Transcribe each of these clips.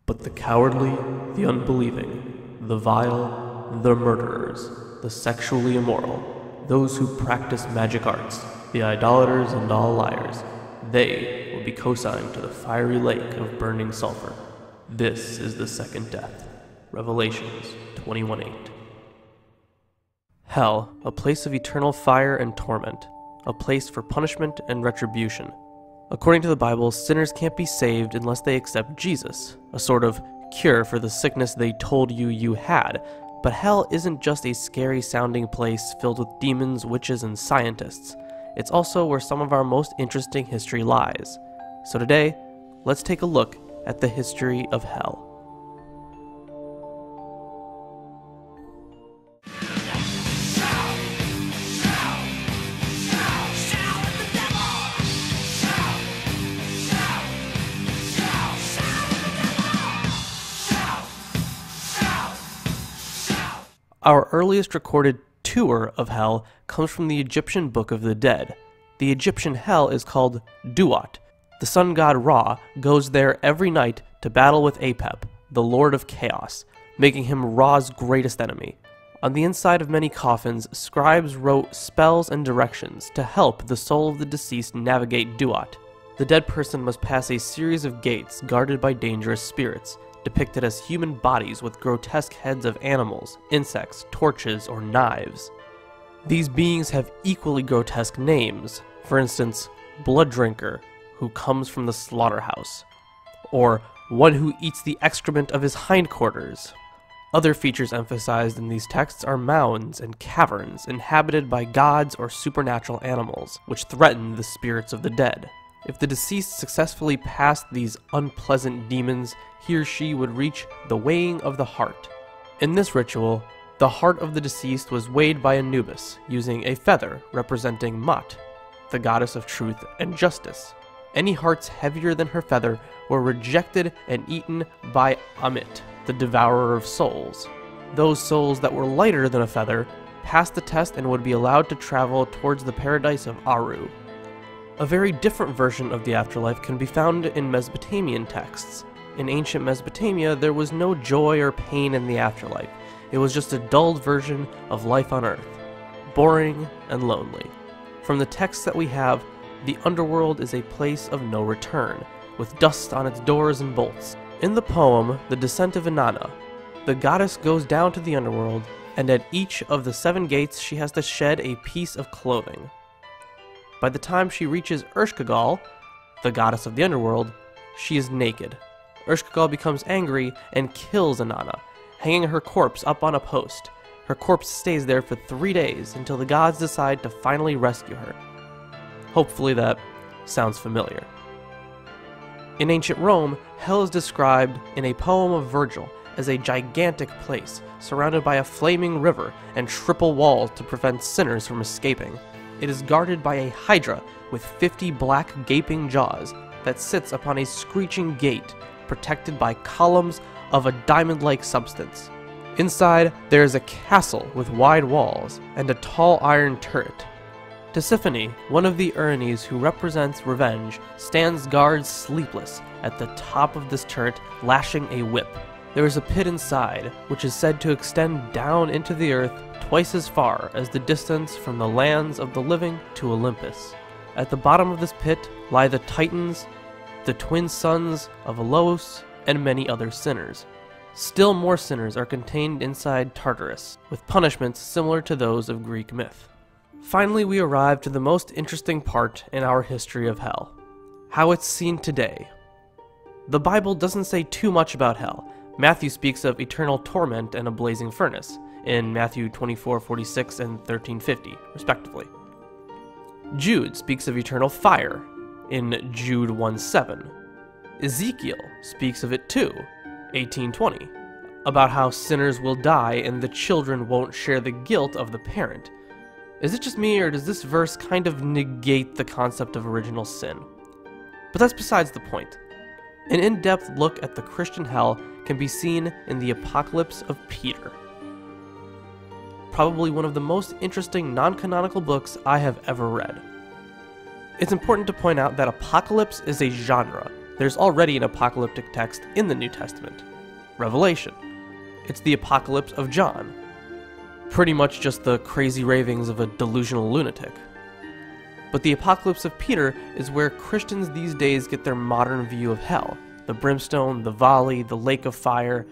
But the cowardly, the unbelieving, the vile, the murderers, the sexually immoral, those who practice magic arts, the idolaters and all liars, they will be consigned to the fiery lake of burning sulfur. This is the second death. Revelations 21:8. Hell, a place of eternal fire and torment, a place for punishment and retribution. According to the Bible, sinners can't be saved unless they accept Jesus, a sort of cure for the sickness they told you had. But hell isn't just a scary-sounding place filled with demons, witches, and scientists. It's also where some of our most interesting history lies. So today, let's take a look at the history of hell. Our earliest recorded tour of hell comes from the Egyptian Book of the Dead. The Egyptian hell is called Duat. The sun god Ra goes there every night to battle with Apep, the lord of chaos, making him Ra's greatest enemy. On the inside of many coffins, scribes wrote spells and directions to help the soul of the deceased navigate Duat. The dead person must pass a series of gates guarded by dangerous spirits, depicted as human bodies with grotesque heads of animals, insects, torches, or knives. These beings have equally grotesque names, for instance, Blood Drinker, who comes from the slaughterhouse, or one who eats the excrement of his hindquarters. Other features emphasized in these texts are mounds and caverns inhabited by gods or supernatural animals, which threaten the spirits of the dead. If the deceased successfully passed these unpleasant demons, he or she would reach the weighing of the heart. In this ritual, the heart of the deceased was weighed by Anubis, using a feather representing Mut, the goddess of truth and justice. Any hearts heavier than her feather were rejected and eaten by Amit, the devourer of souls. Those souls that were lighter than a feather passed the test and would be allowed to travel towards the paradise of Aru. A very different version of the afterlife can be found in Mesopotamian texts. In ancient Mesopotamia, there was no joy or pain in the afterlife. It was just a dulled version of life on Earth, boring and lonely. From the texts that we have, the underworld is a place of no return, with dust on its doors and bolts. In the poem, The Descent of Inanna, the goddess goes down to the underworld, and at each of the 7 gates she has to shed a piece of clothing. By the time she reaches Ershkigal, the goddess of the underworld, she is naked. Ershkigal becomes angry and kills Inanna, hanging her corpse up on a post. Her corpse stays there for 3 days until the gods decide to finally rescue her. Hopefully that sounds familiar. In ancient Rome, hell is described in a poem of Virgil as a gigantic place surrounded by a flaming river and triple walls to prevent sinners from escaping. It is guarded by a hydra with 50 black gaping jaws that sits upon a screeching gate protected by columns of a diamond-like substance. Inside, there is a castle with wide walls and a tall iron turret. Tisiphone, one of the Erinyes who represents revenge, stands guard sleepless at the top of this turret, lashing a whip. There is a pit inside, which is said to extend down into the earth twice as far as the distance from the lands of the living to Olympus. At the bottom of this pit lie the Titans, the twin sons of Alos, and many other sinners. Still more sinners are contained inside Tartarus, with punishments similar to those of Greek myth. Finally, we arrive to the most interesting part in our history of hell: how it's seen today. The Bible doesn't say too much about hell. Matthew speaks of eternal torment and a blazing furnace, in Matthew 24:46 and 13:50, respectively. Jude speaks of eternal fire, in Jude 1:7. Ezekiel speaks of it too, 18:20, about how sinners will die and the children won't share the guilt of the parent. Is it just me, or does this verse kind of negate the concept of original sin? But that's besides the point. An in-depth look at the Christian hell can be seen in the Apocalypse of Peter. Probably one of the most interesting non-canonical books I have ever read. It's important to point out that Apocalypse is a genre. There's already an apocalyptic text in the New Testament, Revelation. It's the apocalypse of John. Pretty much just the crazy ravings of a delusional lunatic. But the apocalypse of Peter is where Christians these days get their modern view of hell. The brimstone, the volley, the lake of fire.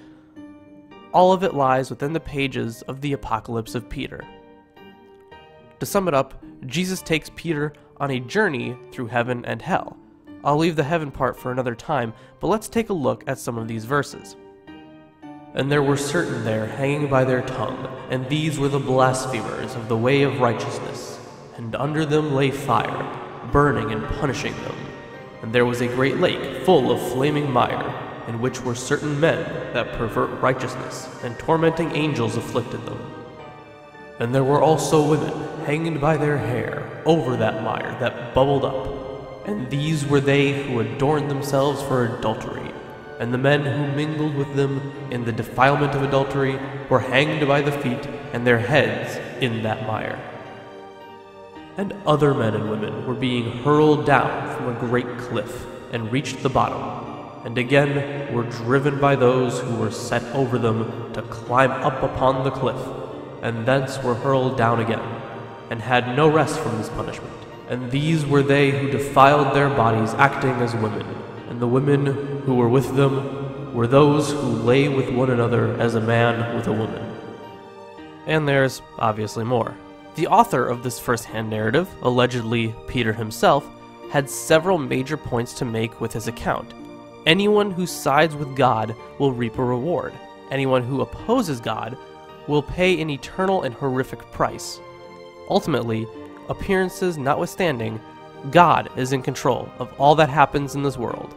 All of it lies within the pages of the apocalypse of Peter. To sum it up, Jesus takes Peter on a journey through heaven and hell. I'll leave the heaven part for another time, but let's take a look at some of these verses. And there were certain there hanging by their tongue, and these were the blasphemers of the way of righteousness. And under them lay fire, burning and punishing them. And there was a great lake full of flaming mire, in which were certain men that pervert righteousness, and tormenting angels afflicted them. And there were also women hanging by their hair over that mire that bubbled up. And these were they who adorned themselves for adultery. And the men who mingled with them in the defilement of adultery were hanged by the feet and their heads in that mire. And other men and women were being hurled down from a great cliff and reached the bottom, and again were driven by those who were set over them to climb up upon the cliff, and thence were hurled down again, and had no rest from this punishment. And these were they who defiled their bodies, acting as women, and the women who were with them were those who lay with one another as a man with a woman. And there's obviously more. The author of this first-hand narrative, allegedly Peter himself, had several major points to make with his account. Anyone who sides with God will reap a reward. Anyone who opposes God will pay an eternal and horrific price. Ultimately, appearances notwithstanding, God is in control of all that happens in this world.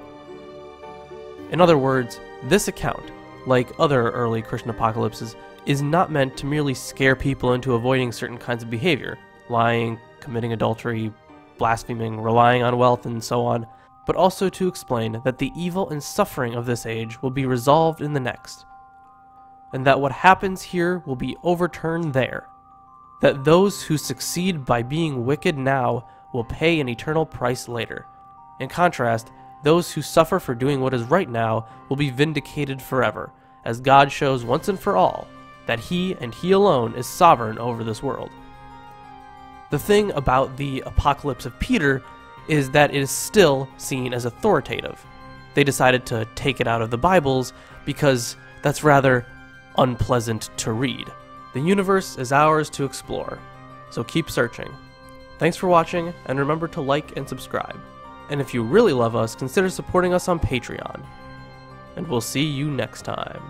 In other words, this account, like other early Christian apocalypses, is not meant to merely scare people into avoiding certain kinds of behavior, lying, committing adultery, blaspheming, relying on wealth, and so on, but also to explain that the evil and suffering of this age will be resolved in the next, and that what happens here will be overturned there, that those who succeed by being wicked now will pay an eternal price later. In contrast, those who suffer for doing what is right now will be vindicated forever, as God shows once and for all that He and He alone is sovereign over this world. The thing about the apocalypse of Peter is that it is still seen as authoritative. They decided to take it out of the Bibles because that's rather unpleasant to read. The universe is ours to explore, so keep searching. Thanks for watching, and remember to like and subscribe. And if you really love us, consider supporting us on Patreon. And we'll see you next time.